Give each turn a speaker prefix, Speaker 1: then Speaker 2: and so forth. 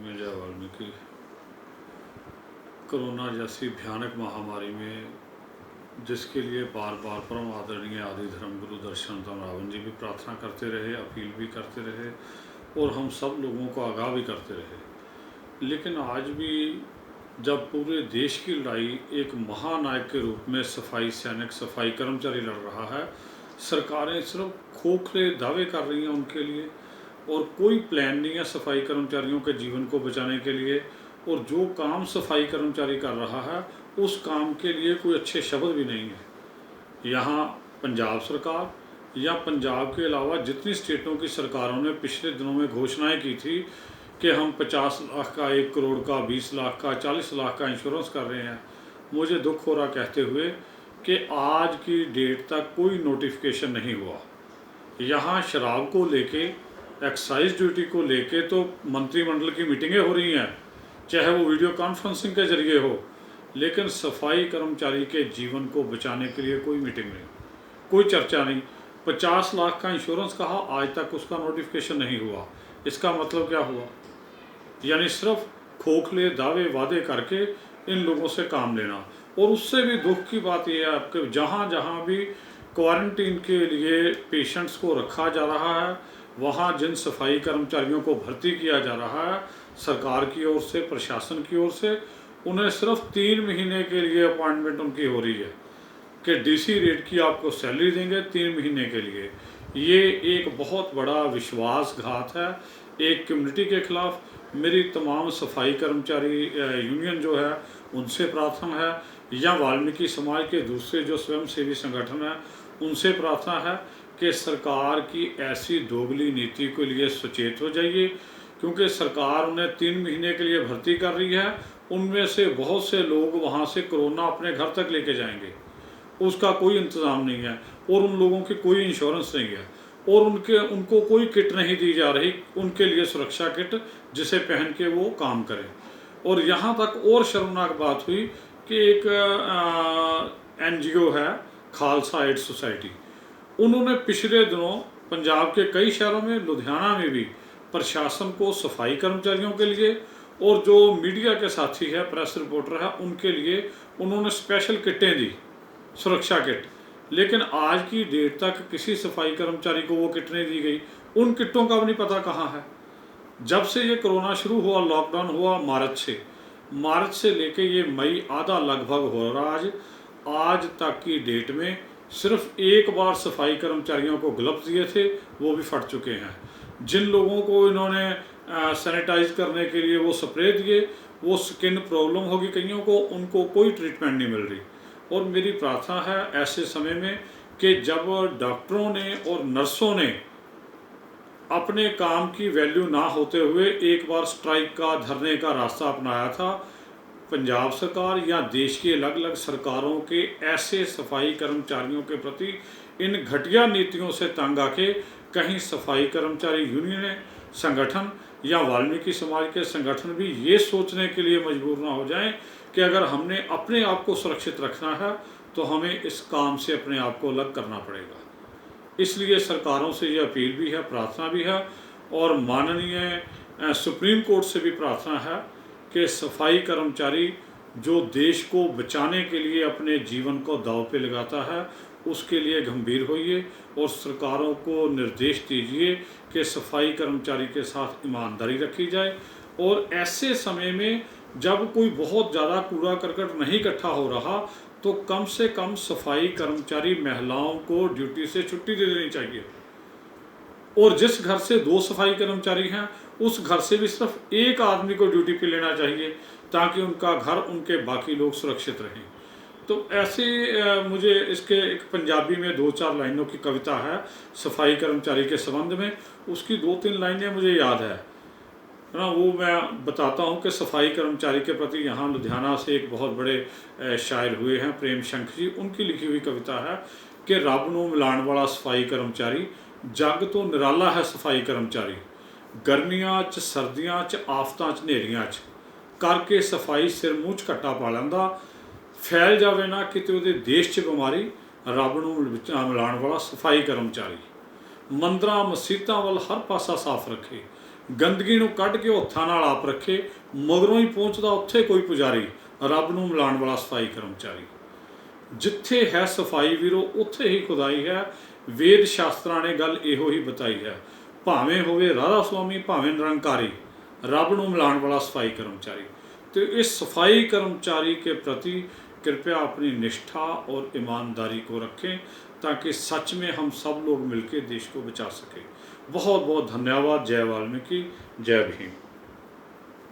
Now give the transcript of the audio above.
Speaker 1: में जय वाल्मीकि। कोरोना जैसी भयानक महामारी में जिसके लिए बार बार परम आदरणीय आदि धर्मगुरु दर्शनतम रावण जी भी प्रार्थना करते रहे, अपील भी करते रहे और हम सब लोगों को आगाह भी करते रहे। लेकिन आज भी जब पूरे देश की लड़ाई एक महानायक के रूप में सफाई सैनिक, सफाई कर्मचारी लड़ रहा है, सरकारें सिर्फ खोखले दावे कर रही हैं उनके लिए और कोई प्लान नहीं है सफाई कर्मचारियों के जीवन को बचाने के लिए। और जो काम सफाई कर्मचारी कर रहा है उस काम के लिए कोई अच्छे शब्द भी नहीं है। यहाँ पंजाब सरकार या पंजाब के अलावा जितनी स्टेटों की सरकारों ने पिछले दिनों में घोषणाएं की थी कि हम 50 लाख का, 1 करोड़ का, 20 लाख का, 40 लाख का इंश्योरेंस कर रहे हैं, मुझे दुख हो रहा कहते हुए कि आज की डेट तक कोई नोटिफिकेशन नहीं हुआ। यहाँ शराब को लेके, एक्साइज ड्यूटी को लेके तो मंत्रिमंडल की मीटिंगें हो रही हैं, चाहे वो वीडियो कॉन्फ्रेंसिंग के जरिए हो, लेकिन सफाई कर्मचारी के जीवन को बचाने के लिए कोई मीटिंग नहीं, कोई चर्चा नहीं। 50 लाख का इंश्योरेंस कहा, आज तक उसका नोटिफिकेशन नहीं हुआ। इसका मतलब क्या हुआ? यानी सिर्फ खोखले दावे वादे करके इन लोगों से काम लेना। और उससे भी दुख की बात यह है कि जहाँ जहाँ भी क्वारंटीन के लिए पेशेंट्स को रखा जा रहा है, वहाँ जिन सफाई कर्मचारियों को भर्ती किया जा रहा है सरकार की ओर से, प्रशासन की ओर से, उन्हें सिर्फ 3 महीने के लिए अपॉइंटमेंट उनकी हो रही है कि डीसी रेट की आपको सैलरी देंगे 3 महीने के लिए। ये एक बहुत बड़ा विश्वासघात है एक कम्युनिटी के खिलाफ। मेरी तमाम सफाई कर्मचारी यूनियन जो है उनसे प्रार्थना है, या वाल्मीकि समाज के दूसरे जो स्वयंसेवी संगठन हैं उनसे प्रार्थना है कि सरकार की ऐसी दोगली नीति के लिए सचेत हो जाइए, क्योंकि सरकार उन्हें 3 महीने के लिए भर्ती कर रही है। उनमें से बहुत से लोग वहाँ से कोरोना अपने घर तक लेके जाएंगे, उसका कोई इंतज़ाम नहीं है और उन लोगों की कोई इंश्योरेंस नहीं है और उनको कोई किट नहीं दी जा रही उनके लिए, सुरक्षा किट जिसे पहन के वो काम करें। और यहाँ तक और शर्मनाक बात हुई कि एक NGO है खालसा एड सोसाइटी, उन्होंने पिछले दिनों पंजाब के कई शहरों में, लुधियाना में भी प्रशासन को सफाई कर्मचारियों के लिए और जो मीडिया के साथी है, प्रेस रिपोर्टर है, उनके लिए उन्होंने स्पेशल किटें दी, सुरक्षा किट। लेकिन आज की डेट तक किसी सफाई कर्मचारी को वो किट नहीं दी गई। उन किटों का भी नहीं पता कहाँ है। जब से ये कोरोना शुरू हुआ, लॉकडाउन हुआ मार्च से लेके ये मई आधा लगभग हो रहा, आज तक की डेट में सिर्फ एक बार सफाई कर्मचारियों को ग्लव्स दिए थे, वो भी फट चुके हैं। जिन लोगों को इन्होंने सैनिटाइज करने के लिए वो स्प्रे दिए, वो स्किन प्रॉब्लम होगी कईयों को, उनको कोई ट्रीटमेंट नहीं मिल रही। और मेरी प्रार्थना है ऐसे समय में कि जब डॉक्टरों ने और नर्सों ने अपने काम की वैल्यू ना होते हुए एक बार स्ट्राइक का, धरने का रास्ता अपनाया था, पंजाब सरकार या देश की अलग अलग सरकारों के ऐसे सफाई कर्मचारियों के प्रति इन घटिया नीतियों से तंग आके कहीं सफाई कर्मचारी यूनियन संगठन या वाल्मीकि समाज के संगठन भी ये सोचने के लिए मजबूर ना हो जाएं कि अगर हमने अपने आप को सुरक्षित रखना है तो हमें इस काम से अपने आप को अलग करना पड़ेगा। इसलिए सरकारों से ये अपील भी है, प्रार्थना भी है और माननीय सुप्रीम कोर्ट से भी प्रार्थना है कि सफाई कर्मचारी जो देश को बचाने के लिए अपने जीवन को दांव पे लगाता है, उसके लिए गंभीर होइए और सरकारों को निर्देश दीजिए कि सफाई कर्मचारी के साथ ईमानदारी रखी जाए। और ऐसे समय में जब कोई बहुत ज़्यादा कूड़ा करकट नहीं इकट्ठा हो रहा तो कम से कम सफाई कर्मचारी महिलाओं को ड्यूटी से छुट्टी दे देनी चाहिए। और जिस घर से 2 सफाई कर्मचारी हैं उस घर से भी सिर्फ एक आदमी को ड्यूटी पे लेना चाहिए ताकि उनका घर, उनके बाकी लोग सुरक्षित रहें। तो ऐसे मुझे इसके एक पंजाबी में 2-4 लाइनों की कविता है सफाई कर्मचारी के संबंध में, उसकी 2-3 लाइनें मुझे याद है ना, वो मैं बताता हूँ कि सफाई कर्मचारी के प्रति यहाँ लुधियाना से एक बहुत बड़े शायर हुए हैं प्रेम शंख जी, उनकी लिखी हुई कविता है कि रब नूं मिलाण वाला सफाई कर्मचारी, जग तो निराला है सफाई कर्मचारी, गर्मियां च सर्दियां च आफतां च नेरियां च करके सफाई सिर मूँह च कट्टा पा लैंदा, फैल जावे ना किते उहदे देश च बीमारी, रब नूं मिलाण वाला सफाई कर्मचारी, मंदिरां मसीतां वल हर पासा साफ रखे, ਗੰਦਗੀ ਨੂੰ ਕੱਢ ਕੇ ਹੱਥਾਂ ਨਾਲ ਆਪ ਰੱਖੇ, ਮਗਰੋਂ ਹੀ ਪਹੁੰਚਦਾ ਉੱਥੇ ਕੋਈ ਪੁਜਾਰੀ, ਰੱਬ ਨੂੰ ਮਿਲਾਉਣ ਵਾਲਾ ਸਫਾਈ ਕਰਮਚਾਰੀ। ਜਿੱਥੇ ਹੈ ਸਫਾਈ ਵੀਰੋ ਉੱਥੇ ਹੀ ਖੁਦਾਈ ਹੈ। ਵੇਦ ਸ਼ਾਸਤਰਾਂ ਨੇ ਗੱਲ ਇਹੋ ਹੀ ਬਤਾਈ ਹੈ। ਭਾਵੇਂ ਹੋਵੇ ਰਾਧਾ ਸੁਆਮੀ, ਭਾਵੇਂ ਨਿਰੰਕਾਰੀ, रब ਨੂੰ मिलाने वाला सफाई कर्मचारी। तो इस सफाई कर्मचारी के प्रति कृपया अपनी निष्ठा और ईमानदारी को रखें, ताकि सच में हम सब लोग मिलकर देश को बचा सकें। बहुत बहुत धन्यवाद। जय वाल्मीकि, जय भीम।